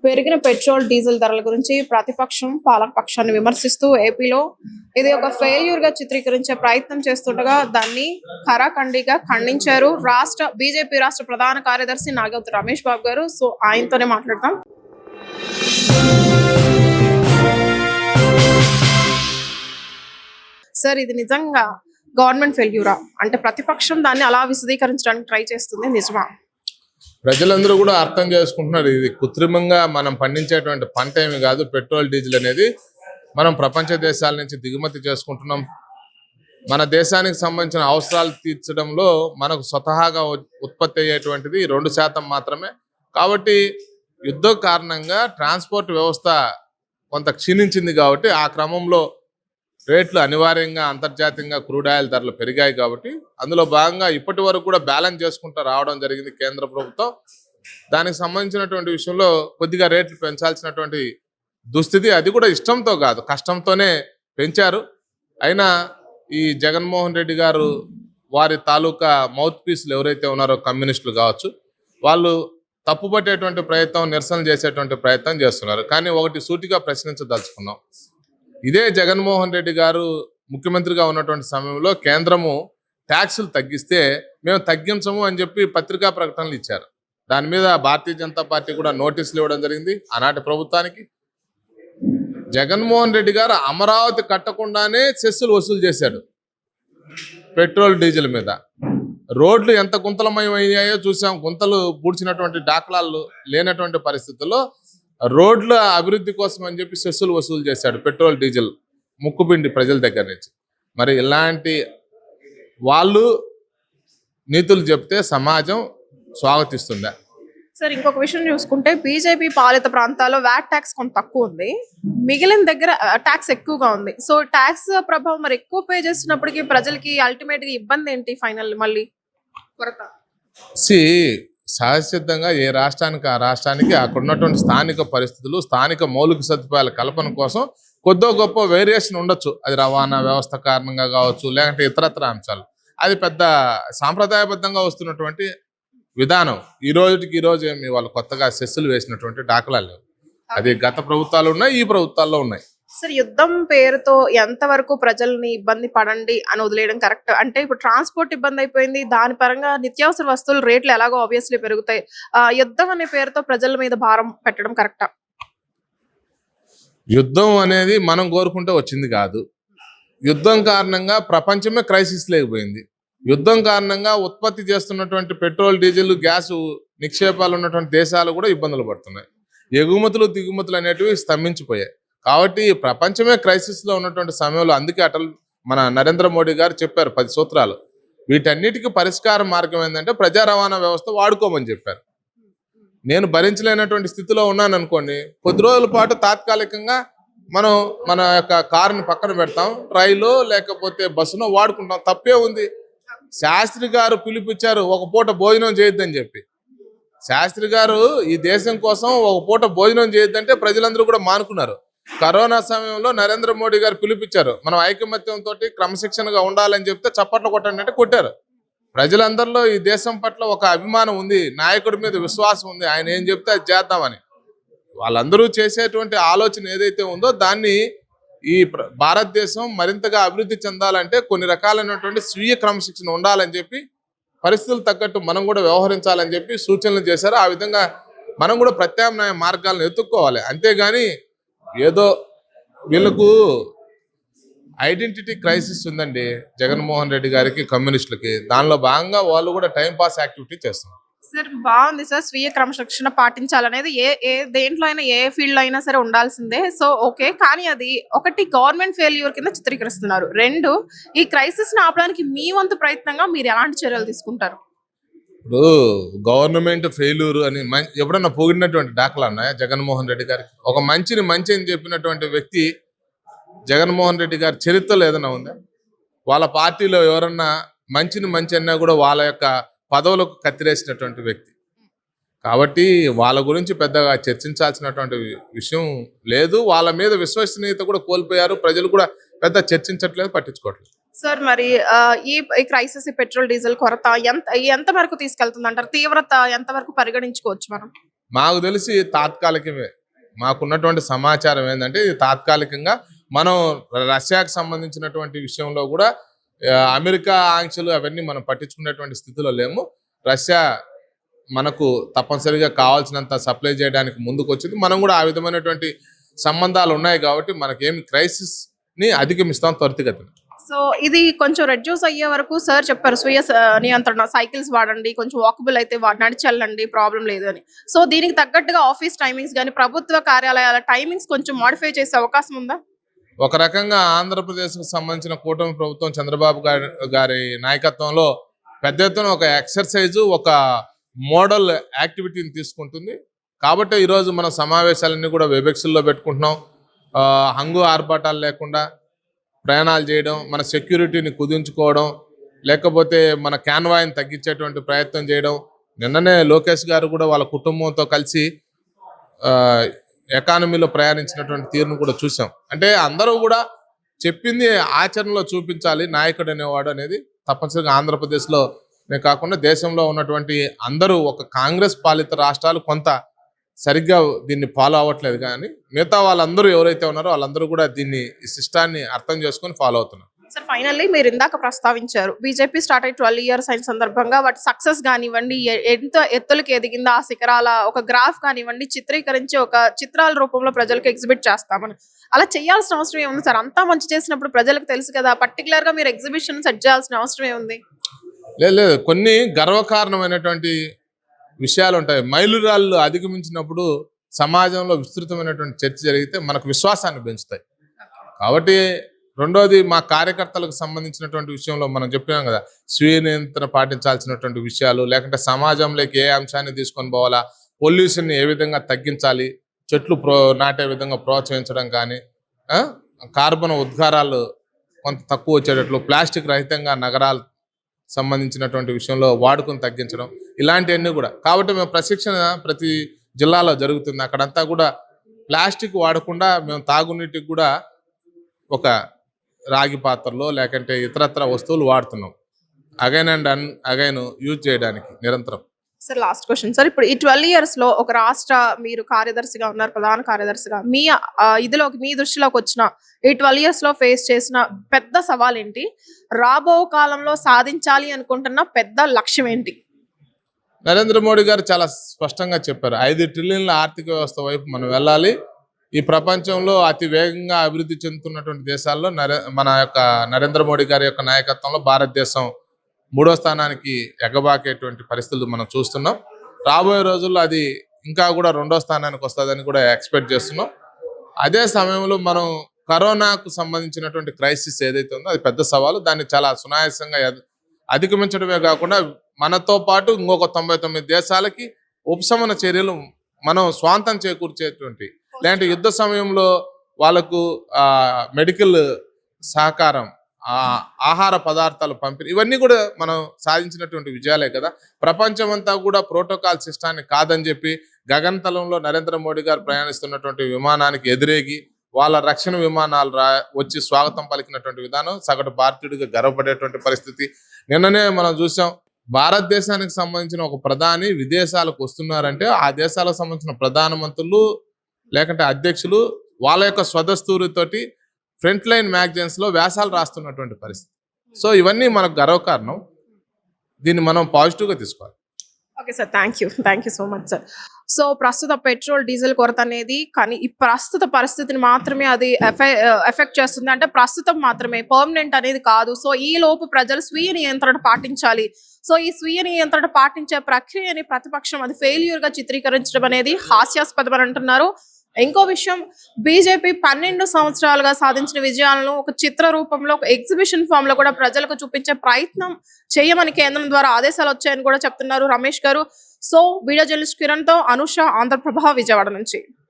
పెరిగిన petrol diesel ధరల గురించి ప్రతిపక్షం పాలక పక్షాన్ని విమర్శిస్తూ ఏపీలో ఇది ఒక ఫెయిల్యూర్ గా చిత్రీకరించే ప్రయత్నం చేస్తుండగా దాన్ని ఖరాఖండిగా ఖండించారు బీజేపీ రాష్ట్ర ప్రధాన కార్యదర్శి నాగవతి రమేష్ బాబు గారు. సో ఆయనతోనే మాట్లాడతాం. సార్, ఇది నిజంగా గవర్నమెంట్ ఫెయిల్యూరా? అంటే ప్రతిపక్షం దాన్ని అలా విశదీకరించడానికి ట్రై చేస్తుంది, నిజమా? ప్రజలందరూ కూడా అర్థం చేసుకుంటున్నారు. ఇది కృత్రిమంగా మనం పండించేటువంటి పంట ఏమి కాదు. పెట్రోల్ డీజిల్ అనేది మనం ప్రపంచ దేశాల నుంచి దిగుమతి చేసుకుంటున్నాం. మన దేశానికి సంబంధించిన అవసరాలు తీర్చడంలో మనకు స్వతహాగా ఉత్పత్తి అయ్యేటువంటిది 2% మాత్రమే. కాబట్టి యుద్ధ కారణంగా ట్రాన్స్పోర్ట్ వ్యవస్థ కొంత క్షీణించింది. కాబట్టి ఆ క్రమంలో రేట్లు అనివార్యంగా అంతర్జాతీయంగా క్రూడ్ ఆయిల్ ధరలు పెరిగాయి. కాబట్టి అందులో భాగంగా ఇప్పటి వరకు కూడా బ్యాలెన్స్ చేసుకుంటూ రావడం జరిగింది కేంద్ర ప్రభుత్వం. దానికి సంబంధించినటువంటి విషయంలో కొద్దిగా రేట్లు పెంచాల్సినటువంటి దుస్థితి, అది కూడా ఇష్టంతో కాదు కష్టంతోనే పెంచారు. అయినా ఈ జగన్మోహన్ రెడ్డి గారు వారి తాలూకా మౌత్ పీసులు ఎవరైతే ఉన్నారో కమ్యూనిస్టులు కావచ్చు, వాళ్ళు తప్పుపట్టేటువంటి ప్రయత్నం, నిరసన చేసేటువంటి ప్రయత్నం చేస్తున్నారు. కానీ ఒకటి సూటిగా ప్రశ్నించదలుచుకున్నాం. ఇదే జగన్మోహన్ రెడ్డి గారు ముఖ్యమంత్రిగా ఉన్నటువంటి సమయంలో కేంద్రము ట్యాక్సులు తగ్గిస్తే మేము తగ్గించము అని చెప్పి పత్రికా ప్రకటనలు ఇచ్చారు. దాని మీద భారతీయ జనతా పార్టీ కూడా నోటీసులు ఇవ్వడం జరిగింది ఆనాటి ప్రభుత్వానికి. జగన్మోహన్ రెడ్డి గారు అమరావతి కట్టకుండానే సెస్సులు వసూలు చేశాడు పెట్రోల్ డీజిల్ మీద. రోడ్లు ఎంత గుంతలమయం అయ్యాయో చూసాం. గుంతలు పూడ్చినటువంటి దాఖలాలు లేనటువంటి పరిస్థితుల్లో రోడ్ల అభివృద్ధి కోసం అని చెప్పి సెస్సులు వసూలు చేశాడు పెట్రోల్ డీజిల్ ముక్కుపిండి ప్రజల దగ్గర నుంచి. మరి ఇలాంటి వాళ్ళు నీతులు చెప్తే సమాజం స్వాగతిస్తుందా? సార్, ఇంకొక విషయం చూసుకుంటే బీజేపీ పాలిత ప్రాంతాల్లో వ్యాట్ ట్యాక్స్ కొంత తక్కువ ఉంది, మిగిలిన దగ్గర ట్యాక్స్ ఎక్కువగా ఉంది. సో ట్యాక్స్ ప్రభావం మరి ఎక్కువ పే చేస్తున్నప్పటికీ ప్రజలకి అల్టిమేట్ గా ఇబ్బంది ఏంటి? ఫైనల్ మళ్ళీ కొరత. సహజసిద్ధంగా ఏ రాష్ట్రానికి ఆ రాష్ట్రానికి అక్కడ ఉన్నటువంటి స్థానిక పరిస్థితులు, స్థానిక మౌలిక సదుపాయాల కల్పన కోసం కొద్దో గొప్ప వేరియేషన్ ఉండొచ్చు. అది రవాణా వ్యవస్థ కారణంగా కావచ్చు, లేదంటే ఇతరత్ర అంశాలు. అది పెద్ద సాంప్రదాయబద్ధంగా వస్తున్నటువంటి విధానం. ఈ రోజు ఏమి వాళ్ళు కొత్తగా సెస్సులు వేసినటువంటి దాఖలాలు లేవు. అది గత ప్రభుత్వాలు ఉన్నాయి, ఈ ప్రభుత్వాల్లో ఉన్నాయి. సార్, యుద్ధం పేరుతో ఎంతవరకు ప్రజల్ని ఇబ్బంది పడండి అని వదిలేయడం కరెక్ట్? అంటే ఇప్పుడు ట్రాన్స్పోర్ట్ ఇబ్బంది అయిపోయింది, దాని పరంగా నిత్యావసర వస్తువుల రేట్లు ఎలాగో ఆబ్వియస్లీ పెరుగుతాయి. యుద్ధం అనే పేరుతో ప్రజల మీద భారం పెట్టడం కరెక్టా? యుద్ధం అనేది మనం కోరుకుంటే వచ్చింది కాదు. యుద్ధం కారణంగా ప్రపంచమే క్రైసిస్ లేకపోయింది. యుద్ధం కారణంగా ఉత్పత్తి చేస్తున్నటువంటి పెట్రోల్, డీజిల్, గ్యాసు నిక్షేపాలు ఉన్నటువంటి దేశాలు కూడా ఇబ్బందులు పడుతున్నాయి. ఎగుమతులు, దిగుమతులు అనేటివి స్తంభించిపోయాయి. కాబట్టి ప్రపంచమే క్రైసిస్లో ఉన్నటువంటి సమయంలో అందుకే మన నరేంద్ర మోడీ గారు చెప్పారు 10 సూత్రాలు. వీటన్నిటికీ పరిష్కార మార్గం ఏంటంటే ప్రజా రవాణా వ్యవస్థ వాడుకోమని చెప్పారు. నేను భరించలేనటువంటి స్థితిలో ఉన్నాను అనుకోండి, కొద్ది రోజుల పాటు తాత్కాలికంగా మనం మన యొక్క కారుని పక్కన పెడతాం, రైలు లేకపోతే బస్సునో వాడుకుంటాం. తప్పే ఉంది? శాస్త్రి గారు పిలిపించారు ఒక పూట భోజనం చేయొద్దని చెప్పి. శాస్త్రి గారు ఈ దేశం కోసం ఒక పూట భోజనం చేయొద్దంటే ప్రజలందరూ కూడా మానుకున్నారు. కరోనా సమయంలో నరేంద్ర మోడీ గారు పిలిపించారు, మనం ఐకమత్యంతో క్రమశిక్షణగా ఉండాలని చెప్తే చప్పట్లు కొట్టండి అంటే కొట్టారు. ప్రజలందరిలో ఈ దేశం పట్ల ఒక అభిమానం ఉంది, నాయకుడి మీద విశ్వాసం ఉంది, ఆయన ఏం చెప్తే అది చేద్దామని. వాళ్ళందరూ చేసేటువంటి ఆలోచన ఏదైతే ఉందో దాన్ని ఈ భారతదేశం మరింతగా అభివృద్ధి చెందాలంటే కొన్ని రకాలైనటువంటి స్వీయ క్రమశిక్షణ ఉండాలని చెప్పి, పరిస్థితులు తగ్గట్టు మనం కూడా వ్యవహరించాలని చెప్పి సూచనలు చేశారు. ఆ విధంగా మనం కూడా ప్రత్యామ్నాయ మార్గాలను ఎత్తుక్కోవాలి. అంతేగాని ఏదో వీళ్ళకు ఐడెంటిటీ క్రైసిస్ ఉందండి జగన్మోహన్ రెడ్డి గారికి, కమ్యూనిస్టులకి. దానిలో భాగంగా వాళ్ళు కూడా టైం పాస్ యాక్టివిటీ చేస్తున్నారు. సార్, బాగుంది సార్. స్వీయ క్రమశిక్షణ పాటించాలనేది ఏ దేంట్లో అయినా, ఏ ఫీల్డ్ అయినా సరే ఉండాల్సిందే. సో ఓకే, కానీ అది ఒకటి గవర్నమెంట్ ఫెయిల్యూర్ కింద చిత్రీకరిస్తున్నారు. 2, ఈ క్రైసిస్ ని ఆపడానికి మీ వంతు ప్రయత్నంగా మీరు ఎలాంటి చర్యలు తీసుకుంటారు? ఇప్పుడు గవర్నమెంట్ ఫెయిల్యూర్ అని ఎప్పుడన్నా పొగిడినటువంటి దాఖలా ఉన్నాయా జగన్మోహన్ రెడ్డి గారికి? ఒక మంచిని మంచి అని చెప్పినటువంటి వ్యక్తి జగన్మోహన్ రెడ్డి గారి చరిత్రలో ఏదైనా ఉందా? వాళ్ళ పార్టీలో ఎవరన్నా మంచిని మంచి అన్నా కూడా వాళ్ళ యొక్క పదవులకు కత్తిరేసినటువంటి వ్యక్తి. కాబట్టి వాళ్ళ గురించి పెద్దగా చర్చించాల్సినటువంటి విషయం లేదు. వాళ్ళ మీద విశ్వసనీయత కూడా కోల్పోయారు. ప్రజలు కూడా పెద్ద చర్చించట్లేదు, పట్టించుకోవట్లేదు. సార్, మరి ఈ క్రైసిస్, ఈ పెట్రోల్ డీజిల్ కొరత ఎంత వరకు తీసుకెళ్తుంది అంటారు? తీవ్రత ఎంత వరకు పరిగణించుకోవచ్చు మనం? మాకు తెలిసి తాత్కాలికమే. మాకున్నటువంటి సమాచారం ఏంటంటే ఇది తాత్కాలికంగా మనం రష్యాకు సంబంధించినటువంటి విషయంలో కూడా అమెరికా ఆంక్షలు అవన్నీ మనం పట్టించుకునేటువంటి స్థితిలో లేము. రష్యా మనకు తప్పనిసరిగా కావాల్సినంత సప్లై చేయడానికి ముందుకు వచ్చింది. మనం కూడా ఆ విధమైనటువంటి సంబంధాలు ఉన్నాయి కాబట్టి మనకేమి క్రైసిస్ ని అధిగమిస్తాం త్వరితగతిన. సో ఇది కొంచెం రెడ్యూస్ అయ్యే వరకు సార్ చెప్పారు స్వీయ నియంత్రణ, సైకిల్స్ వాడండి, కొంచెం వాకబుల్ అయితే నడిచి వెళ్ళండి, ప్రాబ్లం లేదు అని. సో దీనికి తగ్గట్టుగా ఆఫీస్ టైమింగ్స్ కానీ ప్రభుత్వ కార్యాలయాల టైమింగ్స్ కొంచెం మోడిఫై చేసే అవకాశం ఉందా? ఒక రకంగా ఆంధ్రప్రదేశ్కు సంబంధించిన కూటమి ప్రభుత్వం చంద్రబాబు గారి నాయకత్వంలో పెద్ద ఎత్తున ఒక ఎక్సర్సైజు, ఒక మోడల్ యాక్టివిటీని తీసుకుంటుంది. కాబట్టి ఈరోజు మన సమావేశాలన్నీ కూడా వెబెక్స్లో పెట్టుకుంటున్నాం. హంగు ఆర్భాటాలు లేకుండా ప్రయాణాలు చేయడం, మన సెక్యూరిటీని కుదించుకోవడం, లేకపోతే మన క్యాన్వాయిని తగ్గించేటువంటి ప్రయత్నం చేయడం. నిన్ననే లోకేష్ గారు కూడా వాళ్ళ కుటుంబంతో కలిసి ఎకానమీలో ప్రయాణించినటువంటి తీరును కూడా చూసాం. అంటే అందరూ కూడా చెప్పింది ఆచరణలో చూపించాలి నాయకుడు అనేవాడు అనేది తప్పనిసరిగా ఆంధ్రప్రదేశ్లోనే కాకుండా దేశంలో ఉన్నటువంటి అందరూ, ఒక కాంగ్రెస్ పాలిత రాష్ట్రాలు కొంత సరిగ్గా దీన్ని ఫాలో అవ్వట్లేదు, కానీ మిగతా వాళ్ళందరూ ఎవరైతే ఉన్నారో వాళ్ళందరూ కూడా దీన్ని, ఈ సిస్టాన్ని అర్థం చేసుకొని ఫాలో అవుతున్నారు. సార్ ఫైనల్లీ మీరు ఇందాక ప్రస్తావించారు బీజేపీ స్టార్ట్ అయ్యి 12 years అయిన సందర్భంగా వాటి సక్సెస్ కానివ్వండి, ఎంత ఎత్తులకు ఎదిగిందో ఆ శిఖరాల ఒక గ్రాఫ్ కానివ్వండి చిత్రీకరించి ఒక చిత్రాల రూపంలో ప్రజలకు ఎగ్జిబిట్ చేస్తామని. అలా చేయాల్సిన అవసరం ఏముంది సార్? అంతా మంచి చేసినప్పుడు ప్రజలకు తెలుసు కదా, పర్టికులర్ గా మీరు ఎగ్జిబిషన్ సెట్ చేయాల్సిన అవసరం ఏముంది? లేదు, కొన్ని గర్వకారణమైనటువంటి విషయాలు ఉంటాయి. మైలురాళ్ళు అధిగమించినప్పుడు సమాజంలో విస్తృతమైనటువంటి చర్చ జరిగితే మనకు విశ్వాసాన్ని పెంచుతాయి. కాబట్టి రెండోది, మా కార్యకర్తలకు సంబంధించినటువంటి విషయంలో మనం చెప్పినాం కదా, స్వీయ నియంత్రణ పాటించాల్సినటువంటి విషయాలు, లేకుంటే సమాజంలోకి ఏ అంశాన్ని తీసుకొని పోవాలా, పొల్యూషన్ని ఏ విధంగా తగ్గించాలి, చెట్లు నాటే విధంగా ప్రోత్సహించడం కానీ, కార్బన్ ఉద్గారాలు కొంత తక్కువ వచ్చేటట్లు, ప్లాస్టిక్ రహితంగా నగరాలు సంబంధించినటువంటి విషయంలో వాడుకను తగ్గించడం, ఇలాంటివన్నీ కూడా. కాబట్టి మేము ప్రశిక్షణ ప్రతి జిల్లాలో జరుగుతుంది. అక్కడంతా కూడా ప్లాస్టిక్ వాడకుండా మేము తాగునీటికి కూడా ఒక రాగి పాత్రలో లేకంటే ఇతరత్ర వస్తువులు వాడుతున్నాం, అగైన్ అండ్ అగైన్ యూజ్ చేయడానికి నిరంతరం. సార్ లాస్ట్ క్వశ్చన్ సార్, ఇప్పుడు ఈ 12 years లో ఒక రాష్ట్ర మీరు కార్యదర్శిగా ఉన్నారు, ప్రధాన కార్యదర్శిగా, మీ ఇదిలోకి మీ దృష్టిలోకి వచ్చిన ఈ 12 years లో ఫేస్ చేసిన పెద్ద సవాల్ ఏంటి? రాబో కాలంలో సాధించాలి అనుకుంటున్న పెద్ద లక్ష్యం ఏంటి? నరేంద్ర మోడీ గారు చాలా స్పష్టంగా చెప్పారు, 5 ట్రిలియన్ల ఆర్థిక వ్యవస్థ వైపు మనం వెళ్ళాలి. ఈ ప్రపంచంలో అతి వేగంగా అభివృద్ధి చెందుతున్నటువంటి దేశాల్లో మన యొక్క నరేంద్ర మోడీ గారి యొక్క నాయకత్వంలో భారతదేశం 3వ స్థానానికి ఎగబాకేటువంటి పరిస్థితులు మనం చూస్తున్నాం. రాబోయే రోజుల్లో అది ఇంకా కూడా 2వ స్థానానికి వస్తుందని కూడా ఎక్స్పెక్ట్ చేస్తున్నాం. అదే సమయంలో మనం కరోనాకు సంబంధించినటువంటి క్రైసిస్ ఏదైతే ఉందో అది పెద్ద సవాలు. దాన్ని చాలా సునాయాసంగా అధిగమించడమే కాకుండా మనతో పాటు ఇంకొక 99 దేశాలకి ఉపశమన చర్యలు మనం స్వాంతం చేకూర్చేటువంటి, లేదంటే యుద్ధ సమయంలో వాళ్ళకు మెడికల్ సహకారం, ఆహార పదార్థాలు పంపిణీ, ఇవన్నీ కూడా మనం సాధించినటువంటి విజయాలే కదా. ప్రపంచం అంతా కూడా ప్రోటోకాల్ సిస్టాన్ని కాదని చెప్పి గగనతలంలో నరేంద్ర మోడీ గారు ప్రయాణిస్తున్నటువంటి విమానానికి ఎదురేగి వాళ్ళ రక్షణ విమానాలు వచ్చి స్వాగతం పలికినటువంటి విధానం సగటు భారతీయుడిగా గర్వపడేటువంటి పరిస్థితి నిన్ననే మనం చూసాం. భారతదేశానికి సంబంధించిన ఒక ప్రధాని విదేశాలకు వస్తున్నారంటే ఆ దేశాలకు సంబంధించిన ప్రధానమంత్రులు లేకంటే అధ్యక్షులు వాళ్ళ యొక్క స్వదస్తూరితోటి ఫ్రంట్ లైన్ మ్యాగజైన్స్ లో వ్యాసాలు రాస్తున్నటువంటి పరిస్థితి. సో ఇవన్నీ మనకు గర్వకారణం, దీన్ని మనం పాజిటివ్ గా తీసుకోవాలి. Okay sir, thank you so much sir. So ప్రస్తుత పెట్రోల్ డీజిల్ కొరత అనేది కానీ ఈ ప్రస్తుత పరిస్థితిని మాత్రమే అది ఎఫెక్ట్ చేస్తుంది, అంటే ప్రస్తుతం మాత్రమే, పర్మనెంట్ అనేది కాదు. సో ఈ లోపు ప్రజలు స్వీయ నియంత్రణ పాటించాలి. సో ఈ స్వీయ నియంత్రణ పాటించే ప్రక్రియని ప్రతిపక్షం అది ఫెయిల్యూర్ గా చిత్రీకరించడం అనేది హాస్యాస్పదం అని అంటున్నారు. ఇంకో విషయం, బీజేపీ 12 సంవత్సరాలుగా సాధించిన విజయాలను ఒక చిత్ర రూపంలో, ఒక ఎగ్జిబిషన్ ఫామ్ లో కూడా ప్రజలకు చూపించే ప్రయత్నం చేయమని కేంద్రం ద్వారా ఆదేశాలు వచ్చాయని కూడా చెప్తున్నారు రమేష్ గారు. సో వీడియో జర్నలిస్ట్ కిరణ్ తో అనుష, ఆంధ్రప్రభ, విజయవాడ నుంచి.